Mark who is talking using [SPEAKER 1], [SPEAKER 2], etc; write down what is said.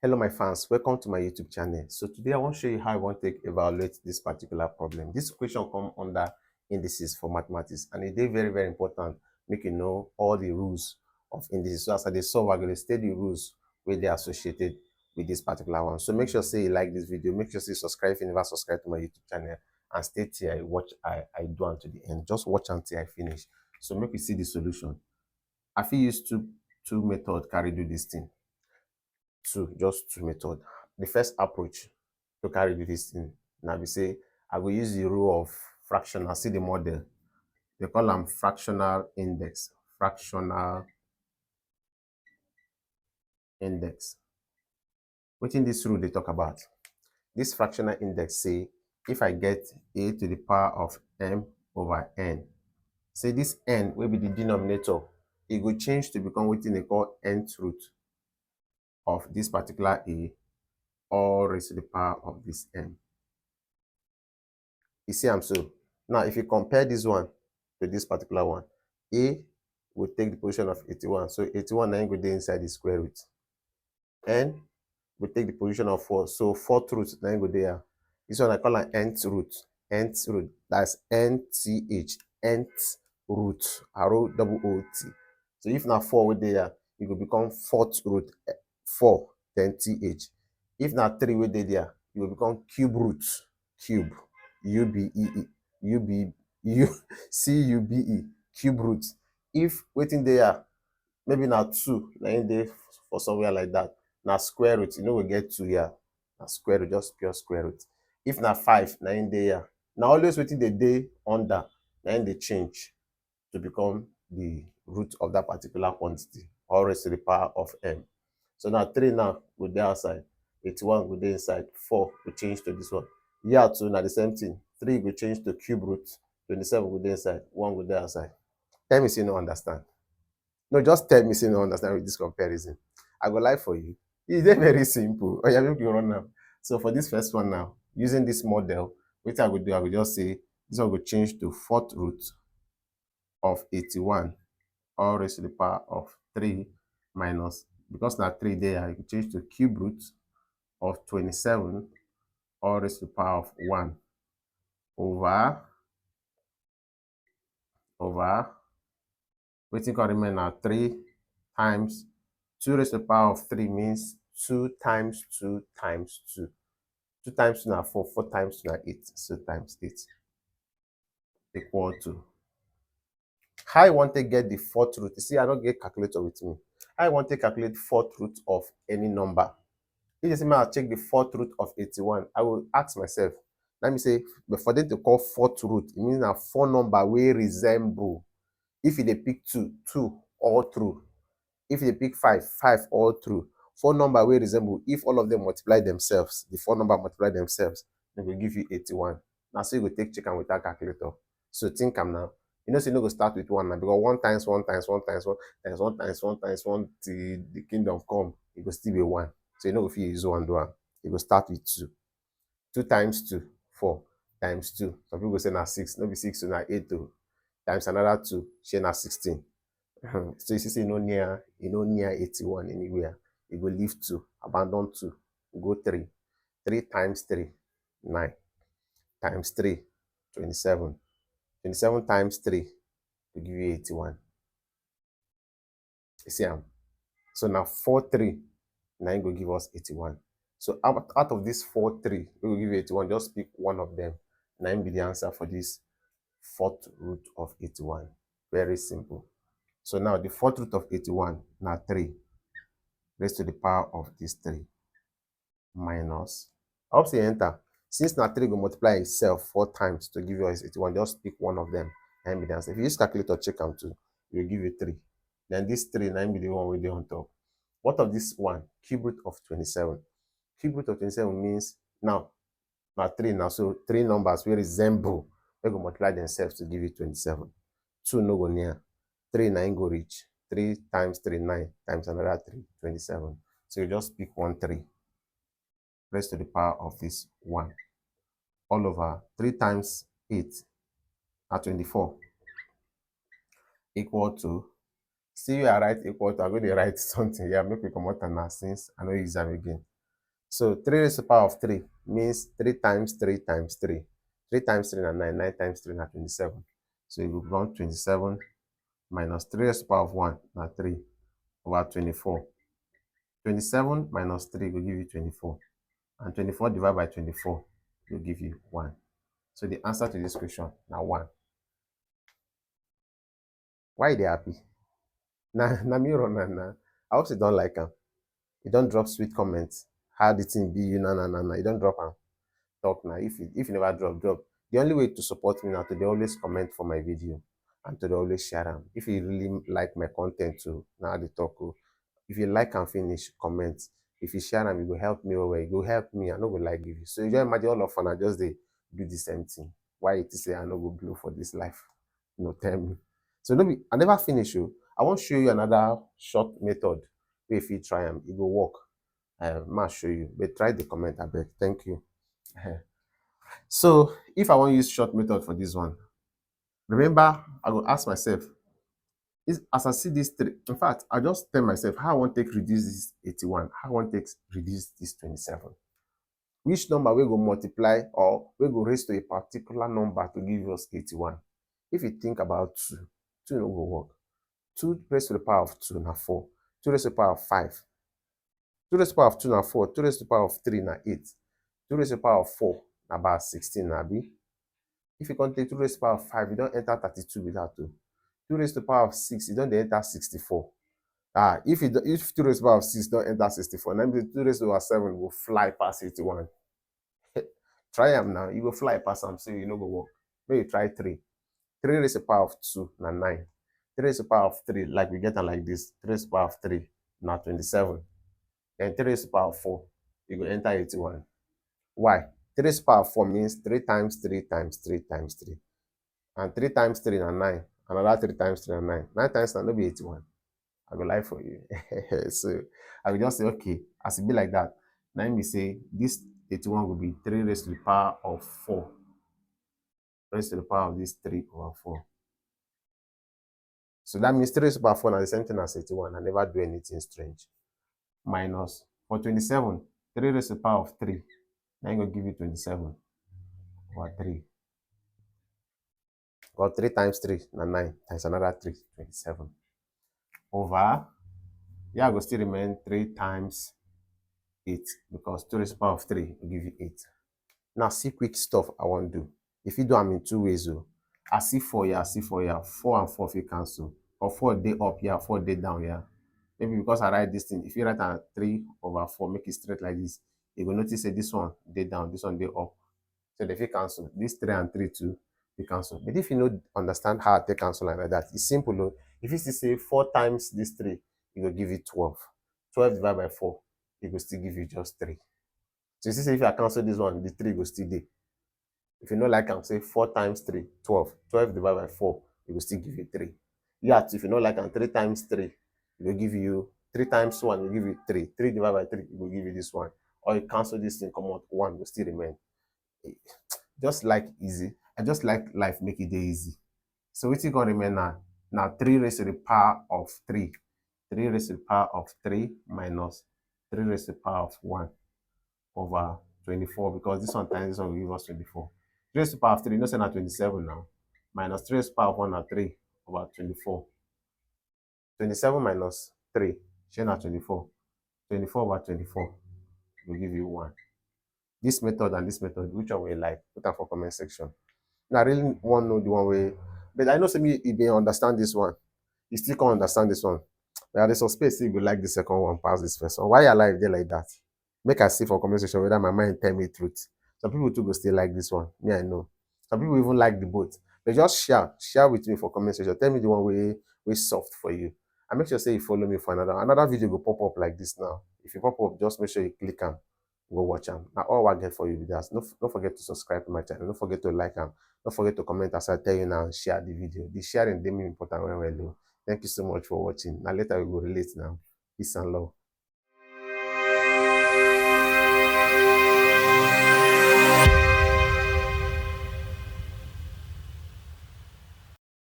[SPEAKER 1] Hello my fans, welcome to my YouTube channel. So today I want to show you how I want to evaluate this particular problem. This question comes under indices for mathematics, and it is very important make you know all the rules of indices. So as I solve, I'm going to state the rules where they are associated with this particular one. So make sure say you like this video, make sure say subscribe if you never subscribe to my YouTube channel, and stay till I watch I do until the end. Just watch until I finish. So make we see the solution. I feel use two methods carry do this thing. Just two method. The first approach to carry do this thing. Now we say I will use the rule of fractional. See the model. They call them fractional index. Fractional index. What in this rule they talk about? This fractional index say if I get a to the power of m over n, say this n will be the denominator, it will change to become what they call nth root of this particular a, all raised to the power of this m. You see I'm so. Now if you compare this one to this particular one, a will take the position of 81. So 81 now go there inside the square root. N will take the position of 4. So 4th root now go there. This one I call an nth root. Nth root. That's nth. Nth root. Arrow double O-T. So if now 4 with there, it will become 4th root 4, then th. If now 3 with there, it will become cube root. Cube. U-B-E-E. C-U-B-E. Cube root. If waiting there, maybe now 2, now there for somewhere like that. Now square root, you know we get 2 here. Now square root, just pure square root. If now 5, now in there. Now always waiting the day under, now they change to become the root of that particular quantity, or raised to the power of m. So now 3 now go there outside, 81 go there inside, 4 will change to this one. Here 2 now the same thing. 3 will change to cube root, 27 go there inside, 1 go there outside. Tell me if you no understand. No, just tell me if you no understand with this comparison. I go lie for you. It's very simple. Oh yeah, make you run now. So for this first one now, using this model, what I will do, I will just say this one will change to 4th root of 81, all raised to the power of 3 minus, because now 3 there, I will change to cube root of 27, all raised to the power of 1 over wetin can remain now 3 times 2 raised to the power of 3 means 2 times 2 times 2. 2 times 2 now 4, 4 times 2 now 8, so times 8 equal to. How I want to get the 4th root? You see, I don't get calculator with me. I want to calculate 4th root of any number. If you see me, I'll check the 4th root of 81. I will ask myself, let me say, but for them to call 4th root, it means now 4 number will resemble. If they pick 2, 2 all through. If they pick 5, 5 all through. 4 number will resemble. If all of them multiply themselves, the 4 number multiply themselves, they will give you 81. Now, so you will take chicken without calculator. So think I'm now. You know, so you know go start with 1 now, because 1 times 1 times 1 times 1 times 1 times 1 times 1 till the kingdom come, it will still be 1. So you know if you use 1 do 1, it will start with 2. 2 times 2, 4 times 2. Some people say now 6, no be 6, so now 8 to times another 2, share now 16. So you see, no near 81 anywhere. You go leave 2, abandon 2, go 3. 3 times 3, 9. Times 3, 27. 27 times 3 will give you 81. You see, so now 4, 3, 9 will give us 81. So out of this 4, 3, we will give you 81. Just pick one of them. 9 will be the answer for this 4th root of 81. Very simple. So now the 4th root of 81, now 3, raised to the power of this 3, minus, I hope you enter. Since now 3 will multiply itself 4 times to give you 81, just pick one of them. 9 be the answer. If you use calculator, check them too, it will give you 3. Then this 3, 9 be the one with the on top. What of this one? Cube root of 27. Cube root of 27 means now 3 now. So 3 numbers will resemble. They go multiply themselves to give you 27. 2 no go near. 3 9 go reach. 3 times 3 9 times another 3 27. So you just pick 1 3. Raised to the power of this 1. All over 3 times 8 are 24. Equal to. See you are right equal to. I'm going to write something here. Make me come out now since I know use them again. So 3 raised to the power of 3 means 3 times 3 times 3. 3 times 3 na 9, 9 times 3 na 27. So you will run 27 minus 3 raised to the power of 1 na 3 over 24. 27 minus 3 will give you 24. And 24 divided by 24 will give you 1. So the answer to this question now 1. Why they happy? Na me run na. I hope you don't like them. You don't drop sweet comments. How the thing be you na. You don't drop them. Talk now. If you never drop. The only way to support me now to always comment for my video and to always share them. If you really like my content too, now the talk. If you like and finish, comment. If you share them, it will help me over. It will help me. I know will like give you. So you just imagine all of fun. I just they do the same thing. Why it is say I know go blue for this life? No tell me. So no be, I never finish you. I want to show you another short method. If you try them, it will work. I'll show you. But try the comment a bit. Thank you. So if I want to use short method for this one, remember I will ask myself, as I see this three, in fact, I just tell myself how I want to take reduce this 81, how I want to take reduce this 27. Which number we go multiply or we go raise to a particular number to give us 81? If you think about 2, 2 no go work. 2 raised to the power of 2 na 4. 2 raised to the power of 5. 2 raised to the power of 2 na 4. 2 raised to the power of 3 na 8. 2 raised to the power of 4 na about 16 na be. If you can take 2 raised to the power of 5, you don't enter 32 without 2. 2 raised to the power of 6, you don't enter 64. If 2 raised to the power of 6 don't enter 64, then 2 raised to the power of 7 will fly past 81. Try them now, you will fly past them, so you know go work. Maybe try 3. 3 raised to the power of 2 na 9. 3 raised to the power of 3, like we get them like this, 3 raised to the power of 3 na 27. Then 3 raised to the power of 4, you go enter 81. Why? 3 raised to the power of 4 means 3 times 3 times 3 times 3. And 3 times 3 na 9. Another 3 times 3 na 9. 9 times 9 no be 81. I go lie for you. So I will just say, okay, as it be like that, now me say this 81 will be 3 raised to the power of 4. Raised to the power of this 3 over 4. So that means 3 raised to the power of 4 is the same thing as 81. I never do anything strange. Minus for 27, 3 raised to the power of 3. Now I'm going to give you 27 over 3. Got 3 times 3 na 9 times another 3, 27. Over, yeah, I go still remain 3 times 8 because 2 raised to the power of 3 will give you 8. Now see quick stuff I want to do. If you do them in 2 ways, I see 4 here, I see 4 here. 4 and 4 if you cancel. Or 4 day up here, 4 day down here. Maybe because I write this thing, if you write a 3 over 4, make it straight like this, you will notice that this one day down, this one day up. So if you cancel, this 3 and 3 too, you cancel. But if you don't understand how to cancel like that, it's simple. If you say 4 times this 3, it will give you 12. 12 divided by 4, it will still give you just 3. So you see, if I cancel this one, the 3 will still there. If you know like I'm say 4 times 3, 12. 12 divided by 4, it will still give you 3. Yet, if you know like I'm 3 times 3, it will give you 3 times 1, it will give you 3. 3 divided by 3, it will give you this one. Or you cancel this thing, come out 1 will still remain. Just like easy. I just like life make it easy. So what's going to remain now? Now 3 raised to the power of 3. 3 raised to the power of 3 minus 3 raised to the power of 1 over 24, because this one times this one will give us 24. 3 raised to the power of 3, you know, say now 27 now. Minus 3 raised to the power of 1 na 3 over 24. 27 minus 3, share na 24. 24 over 24 will give you 1. This method and this method, which one will you like? Put that for comment section. Now, I really want to know the one way, but I know some you may understand this one. You still can't understand this one. But there's some space you will like the second one past this first one. Why you like there like that? Make I see for comment section whether my mind tell me truth. Some people too go still like this one. Me, I know. Some people even like the both. But just share with me for comment section. Tell me the one way soft for you. And make sure say you follow me for another video go pop up like this now. If you pop up, just make sure you click on go watch them. Now all I get for you videos. Don't forget to subscribe to my channel. Don't forget to like them. Don't forget to comment as I tell you now and share the video. The sharing is important when we're doing. Thank you so much for watching. Now later we will relate now. Peace and love.